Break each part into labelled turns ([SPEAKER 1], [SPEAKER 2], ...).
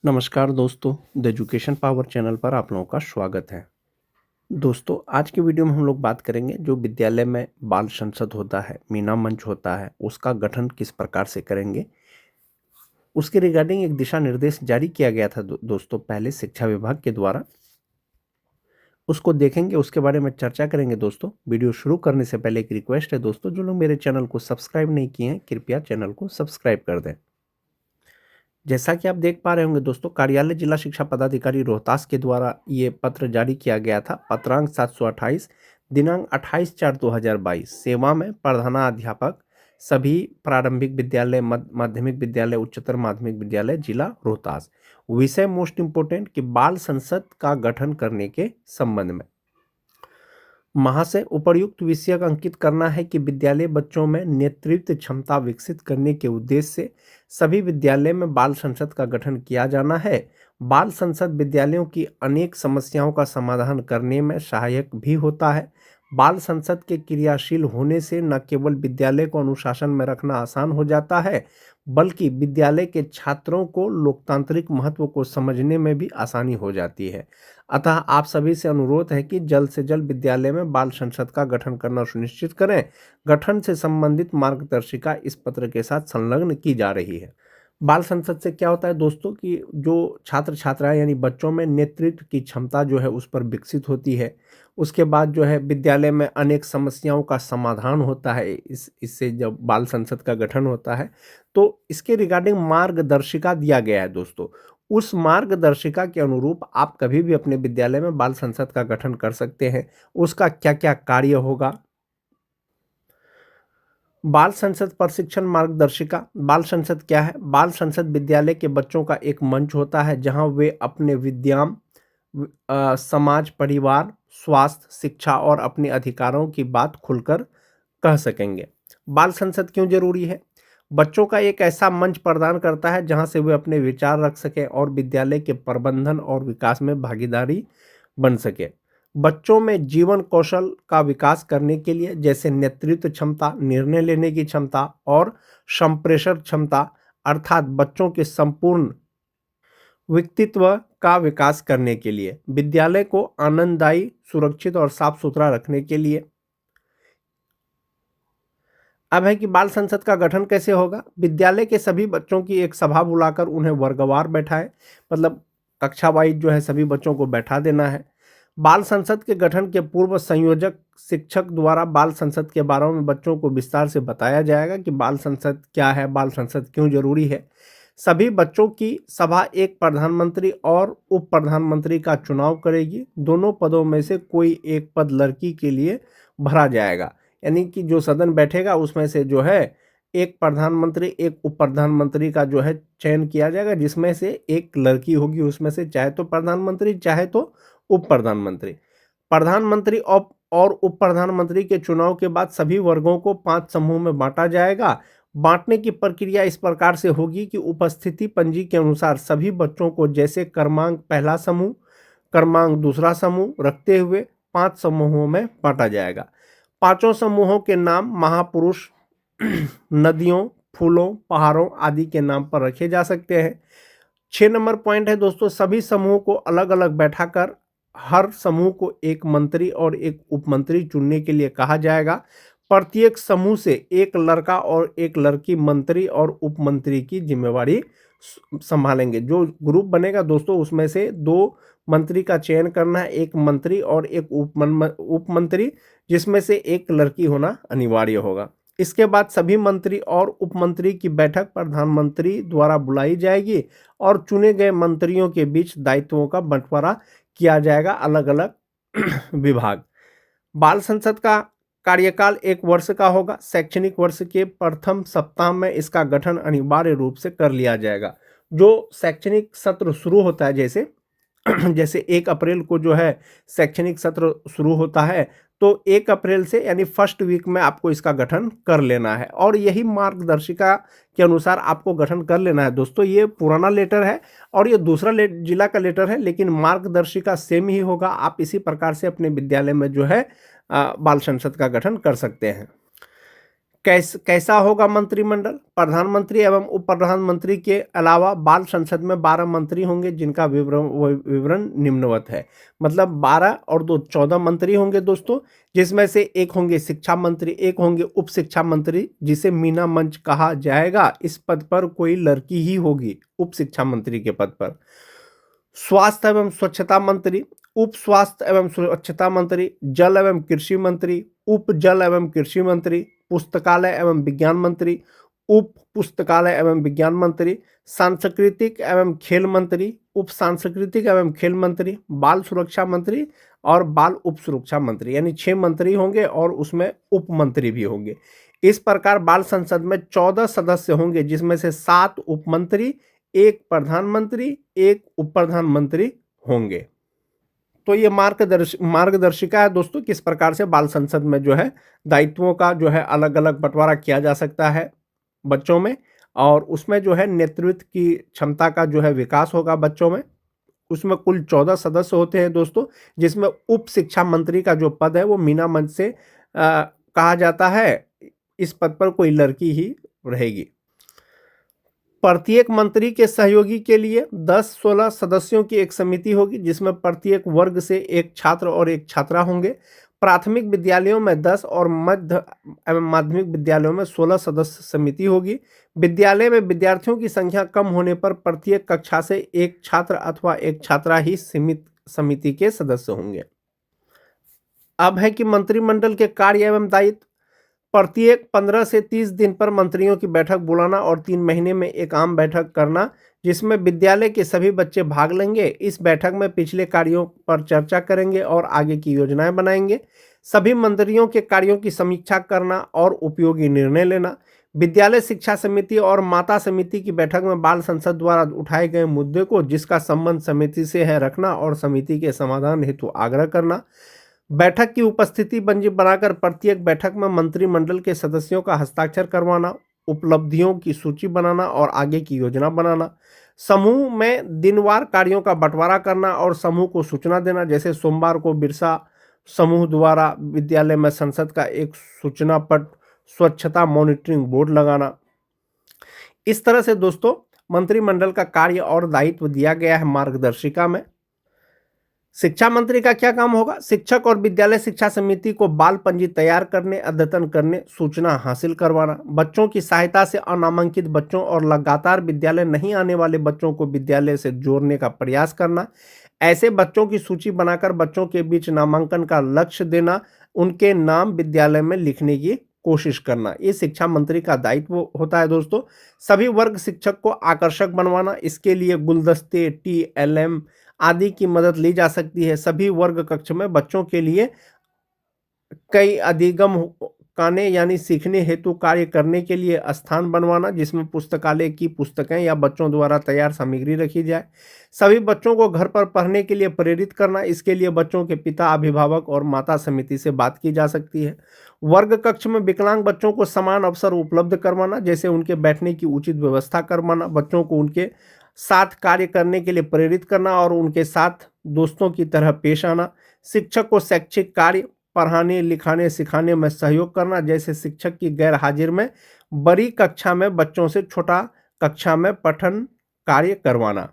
[SPEAKER 1] नमस्कार दोस्तों, the education power channel पर आप लोगों का स्वागत है। दोस्तों, आज की वीडियो में हम लोग बात करेंगे जो विद्यालय में बाल संसद होता है, मीना मंच होता है, उसका गठन किस प्रकार से करेंगे। उसके रिगार्डिंग एक दिशा निर्देश जारी किया गया था दोस्तों पहले शिक्षा विभाग के द्वारा। उसको देखेंगे, उसके बारे में चर्चा करेंगे दोस्तों। वीडियो शुरू करने से पहले एक रिक्वेस्ट है दोस्तों, जो लोग मेरे चैनल को सब्सक्राइब नहीं किए हैं कृपया चैनल को सब्सक्राइब कर दें। जैसा कि आप देख पा रहे होंगे दोस्तों, कार्यालय जिला शिक्षा पदाधिकारी रोहतास के द्वारा ये पत्र जारी किया गया था। पत्रांक 728 दिनांक 28/4/2022। सेवा में प्रधानाध्यापक सभी प्रारंभिक विद्यालय, माध्यमिक विद्यालय, उच्चतर माध्यमिक विद्यालय जिला रोहतास। विषय मोस्ट इंपोर्टेंट कि बाल संसद का गठन करने के संबंध में। महाशय, उपर्युक्त विषय अंकित करना है कि विद्यालय बच्चों में नेतृत्व क्षमता विकसित करने के उद्देश्य से सभी विद्यालय में बाल संसद का गठन किया जाना है। बाल संसद विद्यालयों की अनेक समस्याओं का समाधान करने में सहायक भी होता है। बाल संसद के क्रियाशील होने से न केवल विद्यालय को अनुशासन में रखना आसान हो जाता है, बल्कि विद्यालय के छात्रों को लोकतांत्रिक महत्व को समझने में भी आसानी हो जाती है। अतः आप सभी से अनुरोध है कि जल्द से जल्द विद्यालय में बाल संसद का गठन करना सुनिश्चित करें। गठन से संबंधित मार्गदर्शिका इस पत्र के साथ संलग्न की जा रही है। बाल संसद से क्या होता है दोस्तों कि जो छात्र छात्राएं यानी बच्चों में नेतृत्व की क्षमता जो है उस पर विकसित होती है। उसके बाद जो है विद्यालय में अनेक समस्याओं का समाधान होता है। इससे जब बाल संसद का गठन होता है तो इसके रिगार्डिंग मार्गदर्शिका दिया गया है दोस्तों। उस मार्गदर्शिका के अनुरूप आप कभी भी अपने विद्यालय में बाल संसद का गठन कर सकते हैं। उसका क्या क्या कार्य होगा। बाल संसद प्रशिक्षण मार्गदर्शिका। बाल संसद क्या है? बाल संसद विद्यालय के बच्चों का एक मंच होता है जहां वे अपने विद्याम, समाज, परिवार, स्वास्थ्य, शिक्षा और अपने अधिकारों की बात खुलकर कह सकेंगे। बाल संसद क्यों जरूरी है? बच्चों का एक ऐसा मंच प्रदान करता है जहां से वे अपने विचार रख सकें और विद्यालय के प्रबंधन और विकास में भागीदारी बन सके। बच्चों में जीवन कौशल का विकास करने के लिए जैसे नेतृत्व क्षमता, निर्णय लेने की क्षमता और संप्रेषण क्षमता, अर्थात बच्चों के संपूर्ण व्यक्तित्व का विकास करने के लिए, विद्यालय को आनंददायी, सुरक्षित और साफ सुथरा रखने के लिए। अब है कि बाल संसद का गठन कैसे होगा। विद्यालय के सभी बच्चों की एक सभा बुलाकर उन्हें वर्गवार बैठाए, मतलब कक्षा वाइज जो है सभी बच्चों को बैठा देना है। बाल संसद के गठन के पूर्व संयोजक शिक्षक द्वारा बाल संसद के बारे में बच्चों को विस्तार से बताया जाएगा कि बाल संसद क्या है, बाल संसद क्यों जरूरी है। सभी बच्चों की सभा एक प्रधानमंत्री और उप प्रधानमंत्री का चुनाव करेगी। दोनों पदों में से कोई एक पद लड़की के लिए भरा जाएगा, यानी कि जो सदन बैठेगा उसमें से जो है एक प्रधानमंत्री, एक उप प्रधानमंत्री का जो है चयन किया जाएगा, जिसमें से एक लड़की होगी उसमें से, चाहे तो प्रधानमंत्री चाहे तो उप प्रधानमंत्री। प्रधानमंत्री और उप प्रधानमंत्री के चुनाव के बाद सभी वर्गों को 5 समूह में बांटा जाएगा। बांटने की प्रक्रिया इस प्रकार से होगी कि उपस्थिति पंजी के अनुसार सभी बच्चों को जैसे क्रमांक पहला समूह, क्रमांक दूसरा समूह रखते हुए 5 समूहों में बांटा जाएगा। 5 समूहों के नाम महापुरुष, नदियों, फूलों, पहाड़ों आदि के नाम पर रखे जा सकते हैं। 6 नंबर पॉइंट है दोस्तों, सभी समूहों को अलग अलग बैठाकर हर समूह को एक मंत्री और एक उपमंत्री चुनने के लिए कहा जाएगा। प्रत्येक समूह से एक लड़का और एक लड़की मंत्री और उपमंत्री की जिम्मेवारी संभालेंगे। जो ग्रुप बनेगा दोस्तों उसमें से 2 मंत्री का चयन करना है, एक मंत्री और एक उपमंत्री, जिसमें से एक लड़की होना अनिवार्य होगा। इसके बाद सभी मंत्री और उपमंत्री की बैठक प्रधानमंत्री द्वारा बुलाई जाएगी और चुने गए मंत्रियों के बीच दायित्वों का बंटवारा किया जाएगा, अलग अलग विभाग। बाल संसद का कार्यकाल 1 वर्ष का होगा। शैक्षणिक वर्ष के प्रथम सप्ताह में इसका गठन अनिवार्य रूप से कर लिया जाएगा। जो शैक्षणिक सत्र शुरू होता है, जैसे 1 अप्रैल को जो है शैक्षणिक सत्र शुरू होता है, तो 1 अप्रैल से यानी फर्स्ट वीक में आपको इसका गठन कर लेना है और यही मार्गदर्शिका के अनुसार आपको गठन कर लेना है दोस्तों। ये पुराना लेटर है और ये दूसरा जिला का लेटर है, लेकिन मार्गदर्शिका सेम ही होगा। आप इसी प्रकार से अपने विद्यालय में जो है बाल संसद का गठन कर सकते हैं। कैसा होगा मंत्रिमंडल? प्रधानमंत्री एवं उप प्रधानमंत्री के अलावा बाल संसद में 12 मंत्री होंगे, जिनका विवरण निम्नवत है। मतलब 12 और 2 14 मंत्री होंगे दोस्तों, जिसमें से एक होंगे शिक्षा मंत्री, एक होंगे उप शिक्षा मंत्री, जिसे मीना मंच कहा जाएगा। इस पद पर कोई लड़की ही होगी, उप शिक्षा मंत्री के पद पर। स्वास्थ्य एवं स्वच्छता मंत्री, उप स्वास्थ्य एवं स्वच्छता मंत्री, जल एवं कृषि मंत्री, उप जल एवं कृषि मंत्री, पुस्तकालय एवं विज्ञान मंत्री, उप पुस्तकालय एवं विज्ञान मंत्री, सांस्कृतिक एवं खेल मंत्री, उप सांस्कृतिक एवं खेल मंत्री, बाल सुरक्षा मंत्री और बाल उप सुरक्षा मंत्री। यानी 6 मंत्री होंगे और उसमें उप मंत्री भी होंगे। इस प्रकार बाल संसद में 14 सदस्य होंगे, जिसमें से 7 उप मंत्री, 1 प्रधानमंत्री, 1 उप प्रधानमंत्री होंगे। तो ये मार्गदर्शिका है दोस्तों, किस प्रकार से बाल संसद में जो है दायित्वों का जो है अलग अलग बंटवारा किया जा सकता है बच्चों में, और उसमें जो है नेतृत्व की क्षमता का जो है विकास होगा बच्चों में। उसमें कुल 14 सदस्य होते हैं दोस्तों, जिसमें उप शिक्षा मंत्री का जो पद है वो मीना मंच से कहा जाता है। इस पद पर कोई लड़की ही रहेगी। प्रत्येक मंत्री के सहयोगी के लिए 10-16 सदस्यों की एक समिति होगी, जिसमें प्रत्येक वर्ग से एक छात्र और एक छात्रा होंगे। प्राथमिक विद्यालयों में 10 और मध्य एवं माध्यमिक विद्यालयों में 16 सदस्य समिति होगी। विद्यालय में विद्यार्थियों की संख्या कम होने पर प्रत्येक कक्षा से एक छात्र अथवा एक छात्रा ही सीमित समिति के सदस्य होंगे। अब है कि मंत्रिमंडल के कार्य एवं दायित्व। प्रत्येक 15 से 30 दिन पर मंत्रियों की बैठक बुलाना और 3 महीने में एक आम बैठक करना, जिसमें विद्यालय के सभी बच्चे भाग लेंगे। इस बैठक में पिछले कार्यों पर चर्चा करेंगे और आगे की योजनाएं बनाएंगे। सभी मंत्रियों के कार्यों की समीक्षा करना और उपयोगी निर्णय लेना। विद्यालय शिक्षा समिति और माता समिति की बैठक में बाल संसद द्वारा उठाए गए मुद्दे को, जिसका संबंध समिति से है, रखना और समिति के समाधान हेतु आग्रह करना। बैठक की उपस्थिति बनाकर प्रत्येक बैठक में मंत्रिमंडल के सदस्यों का हस्ताक्षर करवाना, उपलब्धियों की सूची बनाना और आगे की योजना बनाना। समूह में दिनवार कार्यों का बंटवारा करना और समूह को सूचना देना, जैसे सोमवार को बिरसा समूह द्वारा विद्यालय में संसद का एक सूचना पट, स्वच्छता मॉनिटरिंग बोर्ड लगाना। इस तरह से दोस्तों मंत्रिमंडल का कार्य और दायित्व दिया गया है मार्गदर्शिका में। शिक्षा मंत्री का क्या काम होगा? शिक्षक और विद्यालय शिक्षा समिति को बाल पंजी तैयार करने, अद्यतन करने, सूचना हासिल करवाना, बच्चों की सहायता से अनामांकित बच्चों और लगातार विद्यालय नहीं आने वाले बच्चों को विद्यालय से जोड़ने का प्रयास करना, ऐसे बच्चों की सूची बनाकर बच्चों के बीच नामांकन का लक्ष्य देना, उनके नाम विद्यालय में लिखने की कोशिश करना। ये शिक्षा मंत्री का दायित्व होता है दोस्तों। सभी वर्ग शिक्षक को आकर्षक बनवाना, इसके लिए गुलदस्ते, TLM आदि की मदद ली जा सकती है। सभी वर्ग कक्ष में बच्चों के लिए कई अधिगम काने यानी सीखने हेतु कार्य करने के लिए स्थान बनवाना, जिसमें पुस्तकालय की पुस्तकें या बच्चों द्वारा तैयार सामग्री रखी जाए। सभी बच्चों को घर पर पढ़ने के लिए प्रेरित करना, इसके लिए बच्चों के पिता, अभिभावक और माता समिति से बात की जा सकती है। वर्ग कक्ष में विकलांग बच्चों को समान अवसर उपलब्ध करवाना, जैसे उनके बैठने की उचित व्यवस्था करवाना, बच्चों को उनके साथ कार्य करने के लिए प्रेरित करना और उनके साथ दोस्तों की तरह पेश आना। शिक्षक को शैक्षिक कार्य, पढ़ाने, लिखाने, सिखाने में सहयोग करना, जैसे शिक्षक की गैर हाजिर में बड़ी कक्षा में बच्चों से छोटा कक्षा में पठन कार्य करवाना।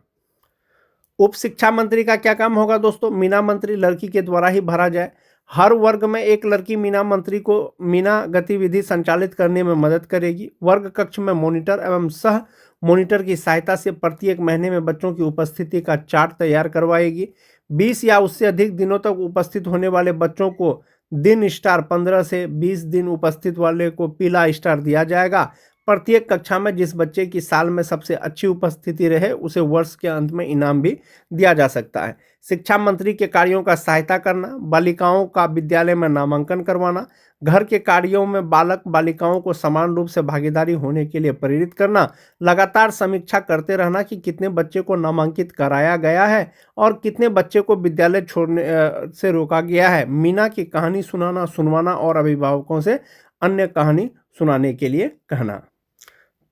[SPEAKER 1] उप शिक्षा मंत्री का क्या काम होगा दोस्तों? मीना मंत्री लड़की के द्वारा ही भरा जाए। हर वर्ग में एक लड़की मीना मंत्री को मीना गतिविधि संचालित करने में मदद करेगी। वर्ग कक्ष में मॉनिटर एवं सह मॉनिटर की सहायता से प्रत्येक महीने में बच्चों की उपस्थिति का चार्ट तैयार करवाएगी। 20 या उससे अधिक दिनों तक उपस्थित होने वाले बच्चों को दिन स्टार, 15 से 20 दिन उपस्थित वाले को पीला स्टार दिया जाएगा। प्रत्येक कक्षा में जिस बच्चे की साल में सबसे अच्छी उपस्थिति रहे, उसे वर्ष के अंत में इनाम भी दिया जा सकता है। शिक्षा मंत्री के कार्यों का सहायता करना, बालिकाओं का विद्यालय में नामांकन करवाना, घर के कार्यों में बालक बालिकाओं को समान रूप से भागीदारी होने के लिए प्रेरित करना, लगातार समीक्षा करते रहना कि कितने बच्चे को नामांकित कराया गया है और कितने बच्चे को विद्यालय छोड़ने से रोका गया है। मीना की कहानी सुनवाना और अभिभावकों से अन्य कहानी सुनाने के लिए कहना।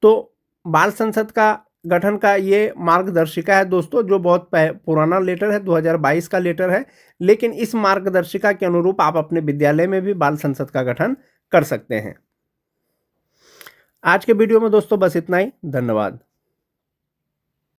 [SPEAKER 1] तो बाल संसद का गठन का ये मार्गदर्शिका है दोस्तों, जो बहुत पुराना लेटर है, 2022 का लेटर है, लेकिन इस मार्गदर्शिका के अनुरूप आप अपने विद्यालय में भी बाल संसद का गठन कर सकते हैं। आज के वीडियो में दोस्तों बस इतना ही। धन्यवाद।